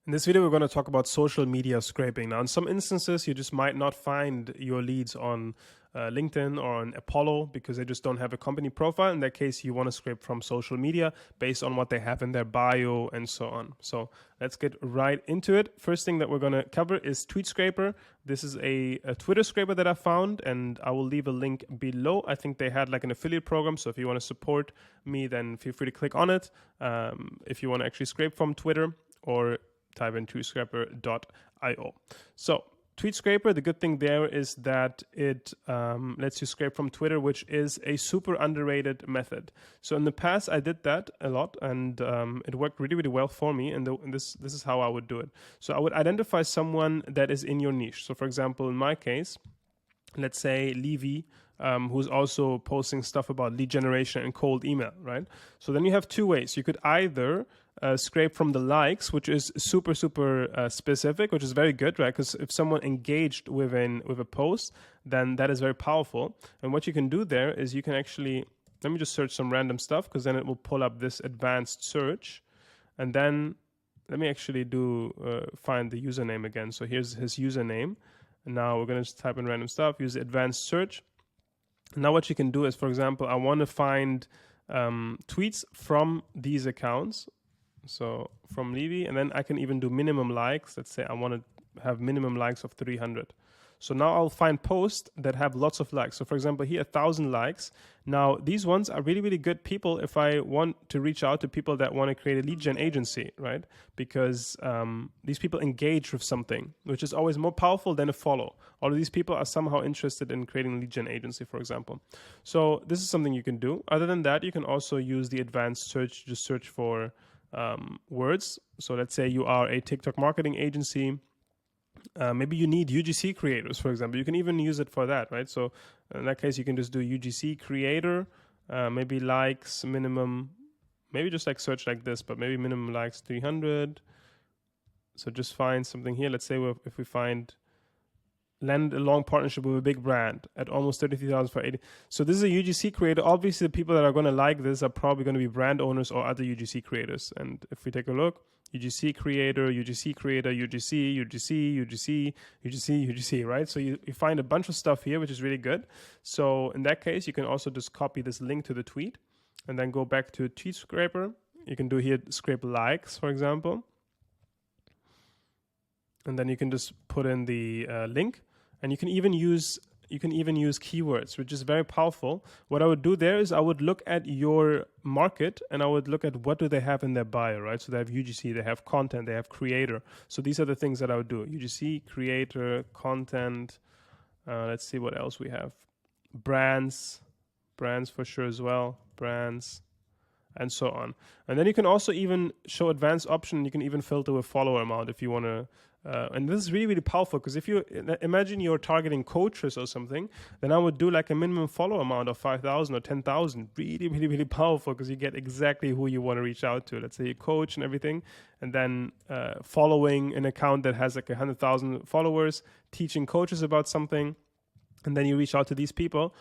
In this video, we're going to talk about social media scraping. Now, in some instances, you just might not find your leads on LinkedIn or on Apollo because they just don't have a company profile. In that case, you want to scrape from social media based on what they have in their bio and so on. So let's get right into it. First thing that we're going to cover is TweetScraper. This is a Twitter scraper that I found, and I will leave a link below. I think they had like an affiliate program, so if you want to support me, then feel free to click on it. If you want to actually scrape from Twitter, or type in tweetscraper.io. So TweetScraper, the good thing there is that it lets you scrape from Twitter, which is a super underrated method. So in the past, I did that a lot, and it worked really, really well for me. And this is how I would do it. So I would identify someone that is in your niche. So for example, in my case, let's say Levy, who's also posting stuff about lead generation and cold email, right? So then you have two ways. You could either scrape from the likes, which is super specific, which is very good, right? Because if someone engaged with a post, then that is very powerful. And what you can do there is you can actually, let me just search some random stuff, because then it will pull up this advanced search. And then let me actually find the username again. So here's his username. And now we're going to just type in random stuff, use the advanced search. Now what you can do is, for example, I want to find tweets from these accounts. So from Levy, and then I can even do minimum likes. Let's say I want to have minimum likes of 300. So now I'll find posts that have lots of likes. So for example, here 1,000 likes. Now these ones are really, really good people if I want to reach out to people that want to create a lead gen agency, right? Because these people engage with something, which is always more powerful than a follow. All of these people are somehow interested in creating a lead gen agency, for example. So this is something you can do. Other than that, you can also use the advanced search, just search for words. So let's say you are a TikTok marketing agency. Maybe you need UGC creators, for example. You can even use it for that, right? So in that case, you can just do UGC creator, maybe likes minimum, maybe just like search like this, but maybe minimum likes 300. So just find something here. Let's say if we land a long partnership with a big brand at almost 33,000 for 80. So this is a UGC creator. Obviously, the people that are going to like this are probably going to be brand owners or other UGC creators. And if we take a look, UGC creator, UGC creator, UGC, UGC, UGC, UGC, UGC, right? So you find a bunch of stuff here, which is really good. So in that case, you can also just copy this link to the tweet and then go back to TweetScraper. You can do here scrape likes, for example. And then you can just put in the link. And you can even use keywords, which is very powerful. What I would do there is I would look at your market and I would look at what do they have in their bio, right? So they have UGC, they have content, they have creator. So these are the things that I would do: UGC, creator, content. Let's see what else we have. Brands for sure as well. Brands. And so on. And then you can also even show advanced option. You can even filter with follower amount if you want to. And this is really, really powerful, because if you imagine you're targeting coaches or something, then I would do like a minimum follow amount of 5,000 or 10,000. Really, really, really powerful, because you get exactly who you want to reach out to. Let's say a coach and everything, and then following an account that has like 100,000 followers, teaching coaches about something. And then you reach out to these people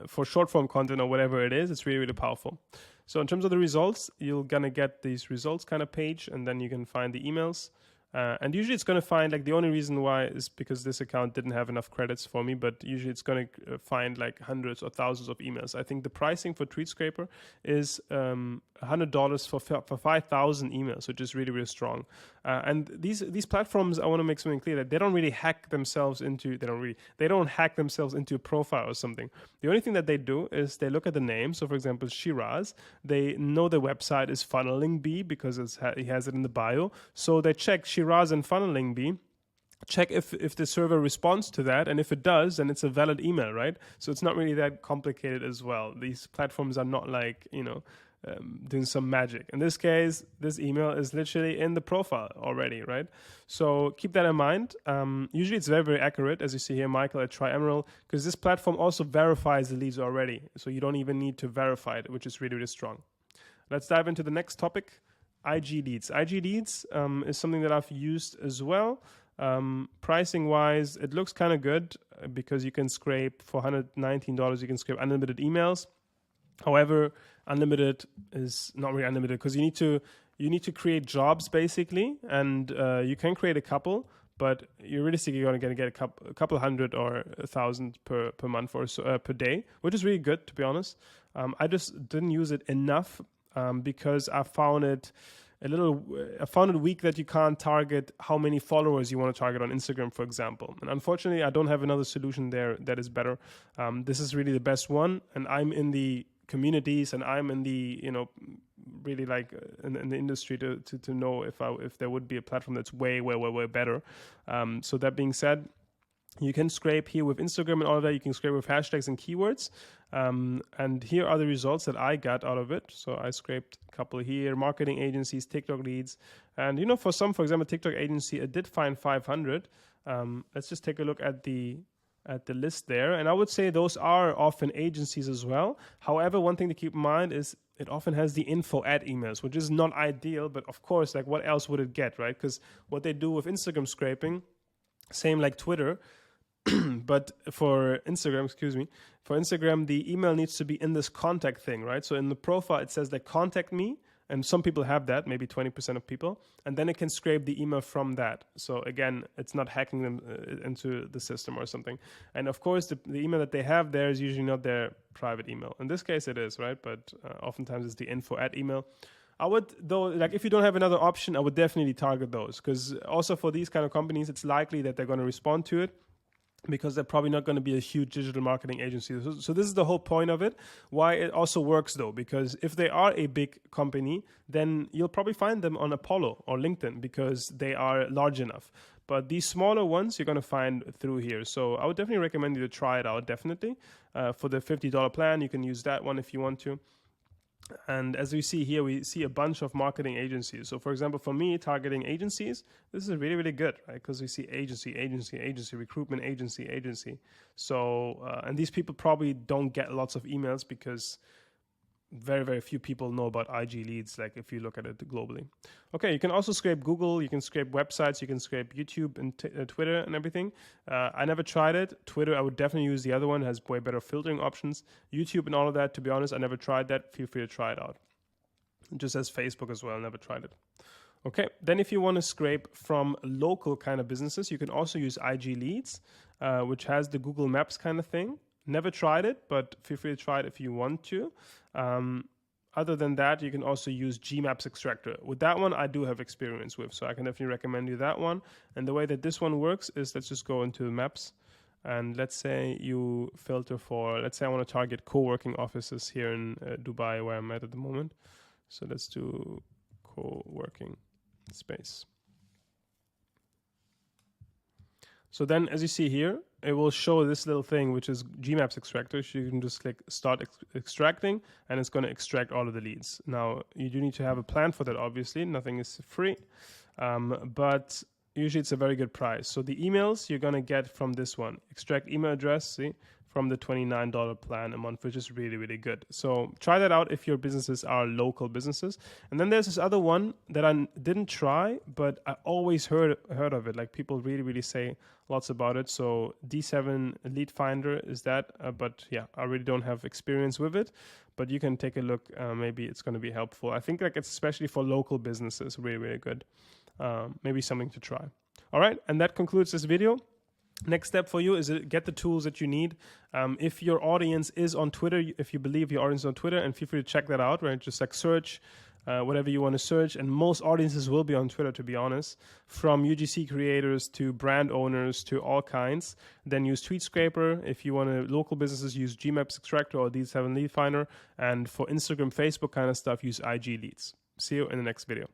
for short form content or whatever it is. It's really, really powerful. So in terms of the results, you're going to get these results kind of page, and then you can find the emails. And usually it's going to find, like, the only reason why is because this account didn't have enough credits for me, but usually it's going to find like hundreds or thousands of emails. I think the pricing for TweetScraper is $100 for 5,000 emails, which is really, really strong. And these platforms, I want to make something clear, that they don't hack themselves into a profile or something. The only thing that they do is they look at the name. So for example, Shiraz, they know the website is Funneling Bee because he has it in the bio. So they check Shiraz and Funneling Bee, check if the server responds to that, and if it does, then it's a valid email, right? So it's not really that complicated as well. These platforms are not like, doing some magic. In this case, this email is literally in the profile already, right? So keep that in mind. Usually it's very, very accurate, as you see here, Michael at Try Emerald, because this platform also verifies the leads already. So you don't even need to verify it, which is really, really strong. Let's dive into the next topic, IG leads. IG leads is something that I've used as well. Pricing wise, it looks kind of good because you can scrape for $119, you can scrape unlimited emails. However, unlimited is not really unlimited, because you need to you need to create jobs basically, and you can create a couple, but you're realistically going to get a couple hundred or 1,000 per month or so, per day, which is really good, to be honest. I just didn't use it enough because I found it weak that you can't target how many followers you want to target on Instagram, for example. And unfortunately, I don't have another solution there that is better. This is really the best one, and I'm in the communities and I'm in the, really like in the industry to know if there would be a platform that's way better. So that being said, you can scrape here with Instagram and all of that. You can scrape with hashtags and keywords. And here are the results that I got out of it. So I scraped a couple here, marketing agencies, TikTok leads. And, for example, TikTok agency, it did find 500. Let's just take a look at the list there. And I would say those are often agencies as well. However, one thing to keep in mind is it often has the info at emails, which is not ideal. But of course, like what else would it get, right? Because what they do with Instagram scraping, same like Twitter, but for Instagram, the email needs to be in this contact thing, right? So in the profile, it says like contact me, and some people have that, maybe 20% of people, and then it can scrape the email from that. So again, it's not hacking them into the system or something. And of course, the email that they have there is usually not their private email. In this case, it is, right? But oftentimes it's the info at email. I would, though, like if you don't have another option, I would definitely target those, because also for these kind of companies, it's likely that they're going to respond to it, because they're probably not going to be a huge digital marketing agency. So this is the whole point of it. Why it also works, though, because if they are a big company, then you'll probably find them on Apollo or LinkedIn because they are large enough. But these smaller ones you're going to find through here. So I would definitely recommend you to try it out, definitely. For the $50 plan, you can use that one if you want to. And as we see here, we see a bunch of marketing agencies. So for example, for me, targeting agencies, this is really good, right? Because we see agency, recruitment agency. So, and these people probably don't get lots of emails because very few people know about IG leads, like if you look at it globally. Okay, you can also scrape Google, you can scrape websites, you can scrape YouTube and Twitter and everything. I never tried it. Twitter, I would definitely use the other one, it has way better filtering options. YouTube and all of that, to be honest, I never tried that. Feel free to try it out. Just as Facebook as well, never tried it. Okay, then if you want to scrape from local kind of businesses, you can also use IG Leads, which has the Google Maps kind of thing. Never tried it, but feel free to try it if you want to. Other than that, you can also use Gmaps Extractor. With that one, I do have experience with, so I can definitely recommend you that one. And the way that this one works is, let's just go into Maps. And let's say you filter for, let's say I want to target co-working offices here in Dubai, where I'm at the moment. So let's do co-working space. So then, as you see here, it will show this little thing, which is Gmaps Extractor. So you can just click Start Extracting, and it's going to extract all of the leads. Now, you do need to have a plan for that, obviously. Nothing is free, but usually it's a very good price. So the emails you're going to get from this one. Extract email address, see, from the $29 plan a month, which is really good. So try that out if your businesses are local businesses. And then there's this other one that I didn't try, but I always heard of it. Like people really say lots about it. So D7 Lead Finder is that, but yeah, I really don't have experience with it. But you can take a look. Maybe it's going to be helpful. I think like it's especially for local businesses, really good. Maybe something to try. All right, and that concludes this video. Next step for you is to get the tools that you need. If your audience is on Twitter, if you believe your audience is on Twitter, and feel free to check that out, right? Just like search whatever you want to search. And most audiences will be on Twitter, to be honest, from UGC creators to brand owners to all kinds. Then use TweetScraper. If you want to local businesses, use Gmaps Extractor or D7 Lead Finder. And for Instagram, Facebook kind of stuff, use IG Leads. See you in the next video.